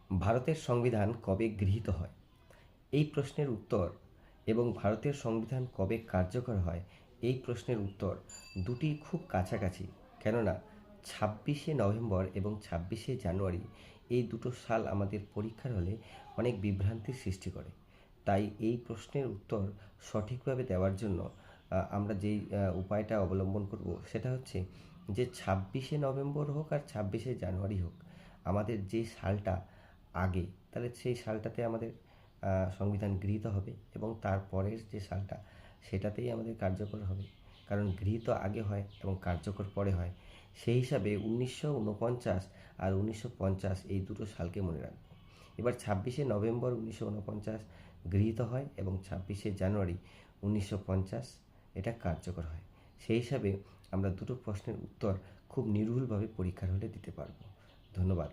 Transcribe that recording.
ভারতের সংবিধান কবে গৃহীত হয়? এই প্রশ্নের উত্তর এবং ভারতের সংবিধান কবে কার্যকর হয় এই প্রশ্নের উত্তর দুটি খুব কাছাকাছি। কেননা 26শে নভেম্বর এবং 26শে জানুয়ারি এই দুটো সাল আমাদের পরীক্ষার হলে অনেক বিভ্রান্তির সৃষ্টি করে। তাই এই প্রশ্নের উত্তর সঠিকভাবে দেওয়ার জন্য আমরা যেই উপায়টা অবলম্বন করব সেটা হচ্ছে যে 26শে নভেম্বর হোক আর 26শে জানুয়ারি হোক, আমাদের যে সালটা আগে, তাহলে সেই সালটাতে আমাদের সংবিধান গৃহীত হবে এবং তারপরের যে সালটা সেটাতেই আমাদের কার্যকর হবে। কারণ গৃহীত আগে হয় এবং কার্যকর পরে হয়। সেই হিসাবে 1949 আর 1950 এই দুটো সালকে মনে রাখবো। এবার 26শে নভেম্বর 1949 গৃহীত হয় এবং 26শে জানুয়ারি 1950 এটা কার্যকর হয়। সেই হিসাবে আমরা দুটো প্রশ্নের উত্তর খুব নির্ভুলভাবে পরীক্ষার হলে দিতে পারবো। ধন্যবাদ।